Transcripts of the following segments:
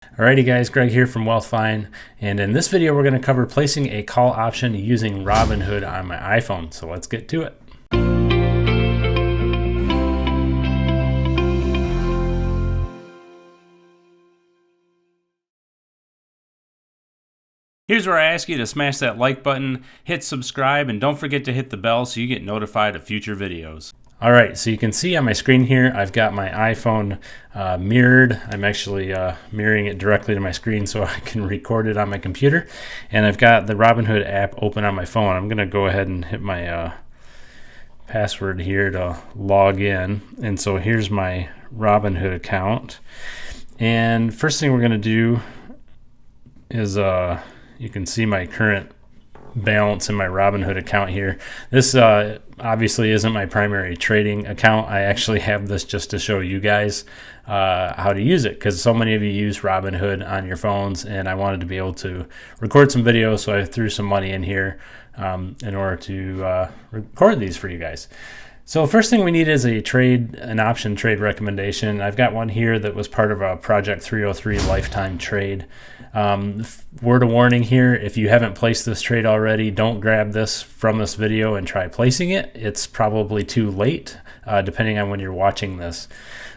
Alrighty guys, Greg here from WealthVine, and in this video we're going to cover placing a call option using Robinhood on my iPhone. So let's get to it. Here's where I ask you to smash that like button, hit subscribe, and don't forget to hit the bell so you get notified of future videos. Alright, so you can see on my screen here, I've got my iPhone mirrored. I'm actually mirroring it directly to my screen so I can record it on my computer. And I've got the Robinhood app open on my phone. I'm going to go ahead and hit my password here to log in. And so here's my Robinhood account. And first thing we're going to do is you can see my current balance in my Robinhood account here. This obviously isn't my primary trading account. I actually have this just to show you guys how to use it, because so many of you use Robinhood on your phones, and I wanted to be able to record some videos, so I threw some money in here in order to record these for you guys. So first thing we need is an option trade recommendation. I've got one here that was part of a Project 303 lifetime trade. Word of warning here, if you haven't placed this trade already, don't grab this from this video and try placing it. It's probably too late, depending on when you're watching this.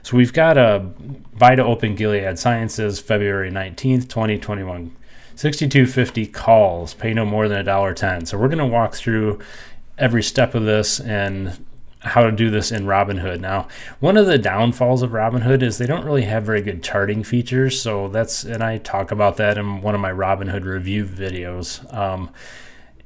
So we've got a buy to open Gilead Sciences, February 19th, 2021. 62.50 calls, pay no more than $1.10. So we're going to walk through every step of this and how to do this in Robinhood. Now, one of the downfalls of Robinhood is they don't really have very good charting features. So and I talk about that in one of my Robinhood review videos.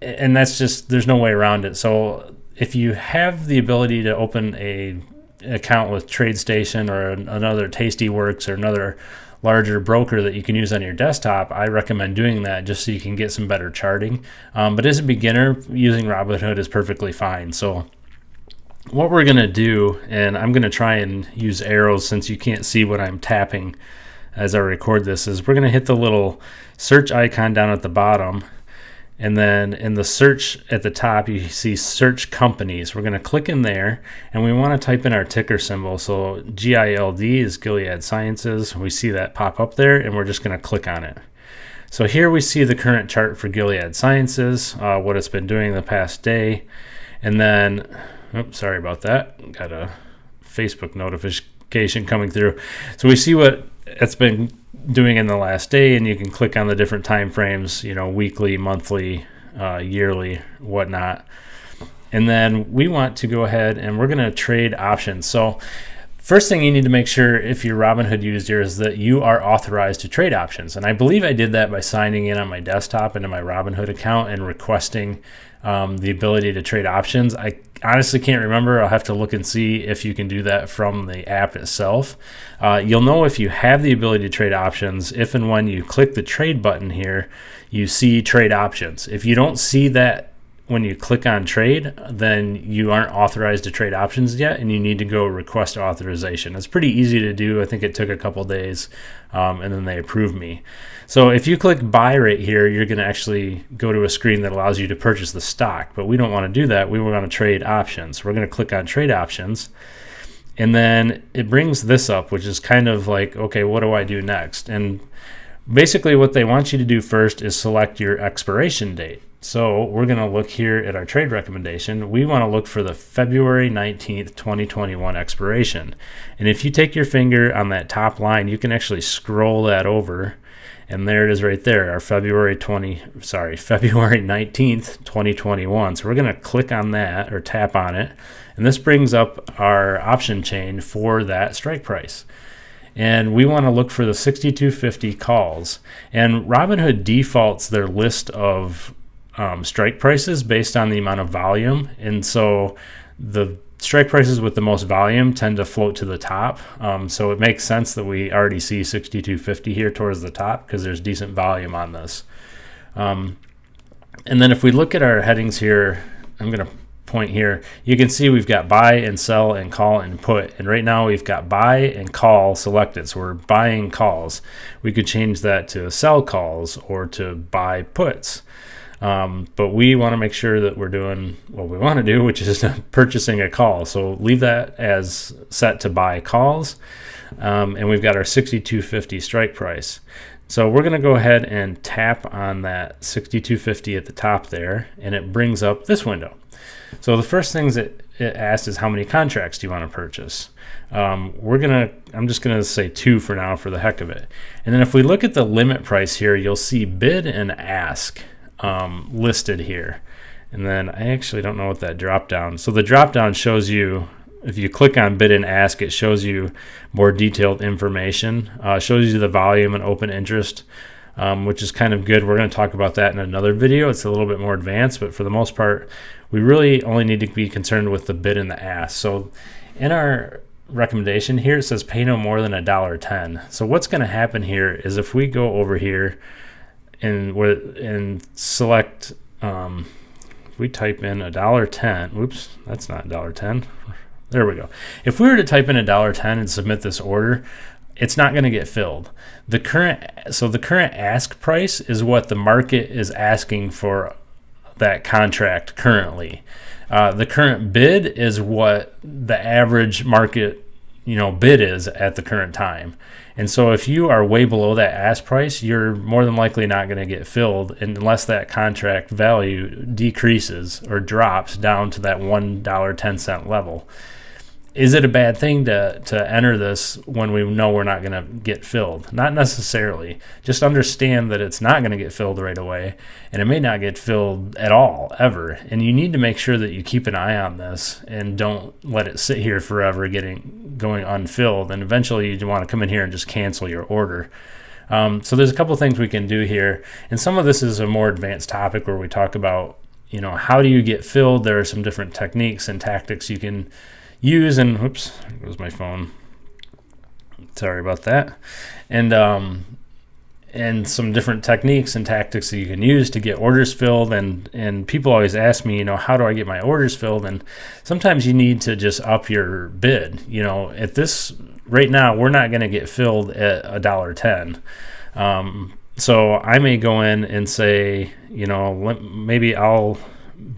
And that's just, there's no way around it. So if you have the ability to open a account with TradeStation or another Tastyworks or another larger broker that you can use on your desktop, I recommend doing that just so you can get some better charting. But as a beginner, using Robinhood is perfectly fine. So what we're going to do, and I'm going to try and use arrows since you can't see what I'm tapping as I record this, is we're going to hit the little search icon down at the bottom, and then in the search at the top you see search companies. We're going to click in there, and we want to type in our ticker symbol. So GILD is Gilead Sciences. We see that pop up there, and we're just going to click on it. So here we see the current chart for Gilead Sciences, what it's been doing the past day, and then oops, sorry about that. Got a Facebook notification coming through. So we see what it's been doing in the last day, and you can click on the different time frames, weekly, monthly, yearly, whatnot. And then we want to go ahead and we're going to trade options. So first thing you need to make sure if you're Robinhood user is that you are authorized to trade options. And I believe I did that by signing in on my desktop into my Robinhood account and requesting the ability to trade options. I honestly can't remember. I'll have to look and see if you can do that from the app itself. You'll know if you have the ability to trade options if and when you click the trade button here, you see trade options. If you don't see that when you click on trade, then you aren't authorized to trade options yet, and you need to go request authorization. It's pretty easy to do. I think it took a couple days, and then they approved me. So if you click buy right here, you're going to actually go to a screen that allows you to purchase the stock, but we don't want to do that. We want to trade options. We're going to click on trade options, and then it brings this up, which is kind of like, okay, what do I do next? And basically what they want you to do first is select your expiration date. So we're going to look here at our trade recommendation. We want to look for the February 19th, 2021 expiration. And if you take your finger on that top line, you can actually scroll that over, and there it is right there, our February 19th, 2021. So we're going to click on that or tap on it, and this brings up our option chain for that strike price. And we want to look for the 62.50 calls. And Robinhood defaults their list of strike prices based on the amount of volume, and so the strike prices with the most volume tend to float to the top. So it makes sense that we already see 62.50 here towards the top because there's decent volume on this. And then if we look at our headings here, I'm going to point here, you can see we've got buy and sell and call and put, and right now we've got buy and call selected, so we're buying calls. We could change that to sell calls or to buy puts. But we want to make sure that we're doing what we want to do, which is purchasing a call. So leave that as set to buy calls. and we've got our 62.50 strike price. So we're going to go ahead and tap on that 62.50 at the top there, and it brings up this window. So the first things that it asks is how many contracts do you want to purchase. I'm just gonna say 2 for now for the heck of it. And then if we look at the limit price here, you'll see bid and ask listed here. And then I actually don't know what that drop down. So the drop down shows you, if you click on bid and ask, it shows you more detailed information. Shows you the volume and open interest, which is kind of good. We're going to talk about that in another video. It's a little bit more advanced, but for the most part, we really only need to be concerned with the bid and the ask. So in our recommendation here, it says pay no more than $1.10. So what's going to happen here is if we go over here and select, we type in $1.10. Oops, that's not $1.10. There we go. If we were to type in $1.10 and submit this order, it's not going to get filled. The current ask price is what the market is asking for that contract currently. The current bid is what the average market bid is at the current time. And so if you are way below that ask price, you're more than likely not going to get filled unless that contract value decreases or drops down to that $1.10 level. Is it a bad thing to enter this when we know we're not going to get filled? Not necessarily. Just understand that it's not going to get filled right away, and it may not get filled at all, ever. And you need to make sure that you keep an eye on this and don't let it sit here forever going unfilled. And eventually you want to come in here and just cancel your order. So there's a couple things we can do here. And some of this is a more advanced topic where we talk about, how do you get filled? There are some different techniques and tactics you can use, and whoops, there goes my phone. Sorry about that. And some different techniques and tactics that you can use to get orders filled. And people always ask me, how do I get my orders filled? And sometimes you need to just up your bid. At this right now, we're not going to get filled at $1.10. So I may go in and say, maybe I'll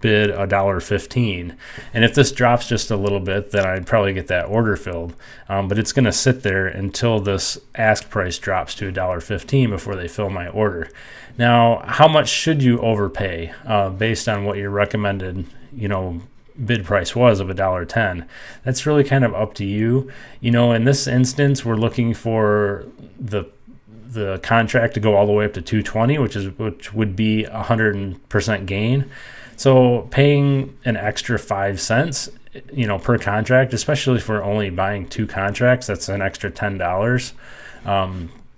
bid $1.15, and if this drops just a little bit, then I'd probably get that order filled, but it's going to sit there until this ask price drops to $1.15 before they fill my order. Now, how much should you overpay based on what your recommended bid price was of $1.10? That's really kind of up to you. In this instance, we're looking for the contract to go all the way up to $2.20, which would be 100% gain. So paying an extra 5 cents, per contract, especially if we're only buying 2 contracts, that's an extra $10.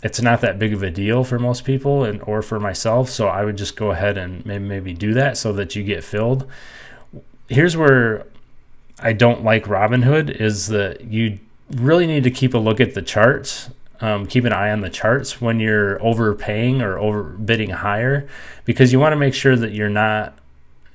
It's not that big of a deal for most people or for myself. So I would just go ahead and maybe do that so that you get filled. Here's where I don't like Robinhood is that you really need to keep a look at the charts. Keep an eye on the charts when you're overpaying or overbidding higher, because you want to make sure that you're not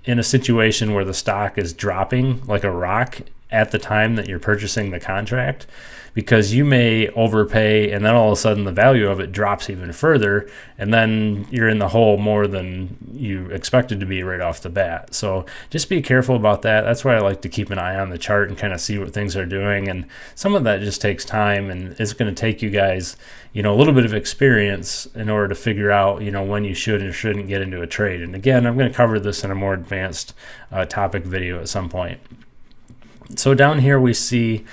in a situation where the stock is dropping like a rock at the time that you're purchasing the contract, because you may overpay and then all of a sudden the value of it drops even further, and then you're in the hole more than you expected to be right off the bat. So just be careful about that. That's why I like to keep an eye on the chart and kind of see what things are doing, and some of that just takes time, and it's going to take you guys a little bit of experience in order to figure out when you should and shouldn't get into a trade. And again, I'm going to cover this in a more advanced topic video at some point. So down here we see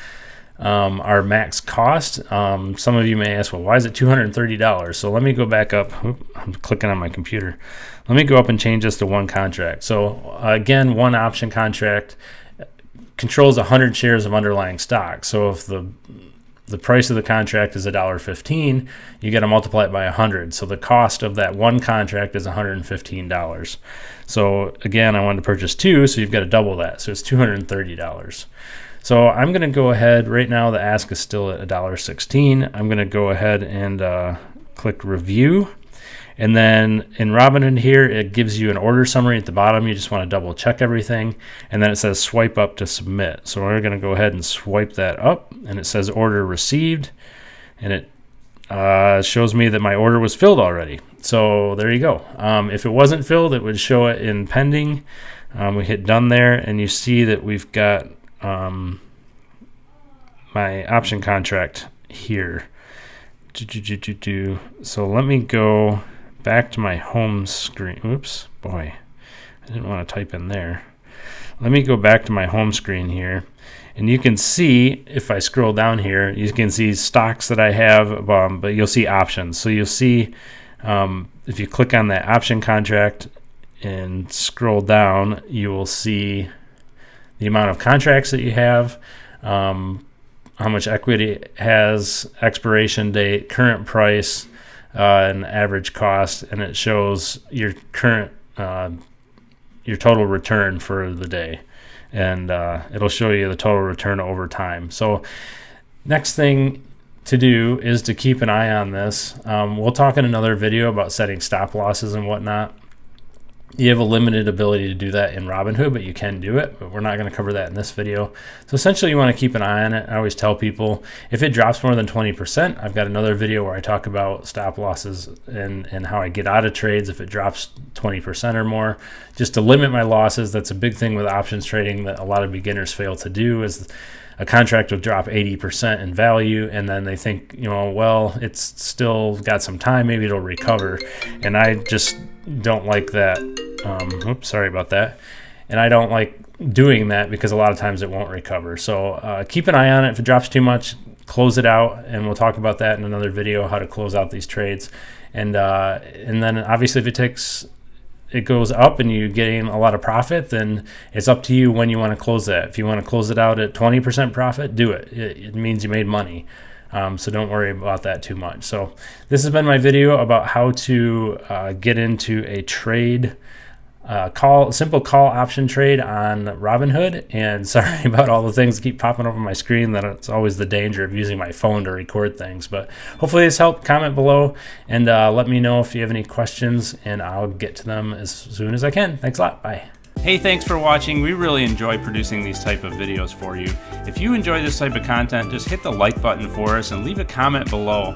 our max cost. Some of you may ask, well, why is it $230? So let me go back up. I'm clicking on my computer. Let me go up and change this to 1 contract. So again, 1 option contract controls 100 shares of underlying stock. So if the price of the contract is $1.15, you got to multiply it by 100. So the cost of that 1 contract is $115. So again, I wanted to purchase 2, so you've got to double that. So it's $230. So I'm going to go ahead. Right now, the ask is still at $1.16. I'm going to go ahead and click review. And then in Robinhood here, it gives you an order summary at the bottom. You just want to double check everything. And then it says swipe up to submit. So we're going to go ahead and swipe that up. And it says order received. And it shows me that my order was filled already. So there you go. If it wasn't filled, it would show it in pending. We hit done there, and you see that we've got my option contract here. So let me go back to my home screen. Oops, boy, I didn't want to type in there. Let me go back to my home screen here, and you can see, if I scroll down here, you can see stocks that I have, but you'll see options. So you'll see, if you click on that option contract and scroll down, you will see the amount of contracts that you have, how much equity it has, expiration date, current price, and average cost, and it shows your current your total return for the day, and it'll show you the total return over time. So next thing to do is to keep an eye on this. We'll talk in another video about setting stop losses and whatnot. You have a limited ability to do that in Robinhood, but you can do it, but we're not going to cover that in this video. So essentially you want to keep an eye on it. I always tell people, if it drops more than 20%, I've got another video where I talk about stop losses and how I get out of trades if it drops 20% or more, just to limit my losses. That's a big thing with options trading that a lot of beginners fail to do, is a contract will drop 80% in value, and then they think, well, it's still got some time, maybe it'll recover. And I just don't like that. Oops, sorry about that. And I don't like doing that because a lot of times it won't recover. So keep an eye on it. If it drops too much, close it out, and we'll talk about that in another video, how to close out these trades. And then obviously if it goes up and you're getting a lot of profit, then it's up to you when you want to close that. If you want to close it out at 20% profit, do it. It means you made money. So don't worry about that too much. So this has been my video about how to get into a trade, simple call option trade on Robinhood. And sorry about all the things that keep popping up on my screen. That's always the danger of using my phone to record things. But hopefully this helped. Comment below and let me know if you have any questions, and I'll get to them as soon as I can. Thanks a lot. Bye. Hey, thanks for watching. We really enjoy producing these type of videos for you. If you enjoy this type of content, just hit the like button for us and leave a comment below.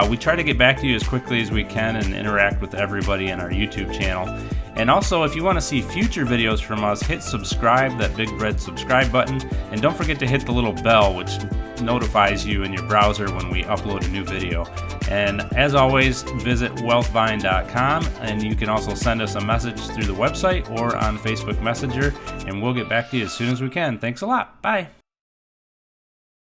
We try to get back to you as quickly as we can and interact with everybody in our YouTube channel. And also, if you want to see future videos from us, hit subscribe, that big red subscribe button, and don't forget to hit the little bell, which notifies you in your browser when we upload a new video. And as always, visit WealthVine.com, and you can also send us a message through the website or on Facebook Messenger, and we'll get back to you as soon as we can. Thanks a lot. Bye.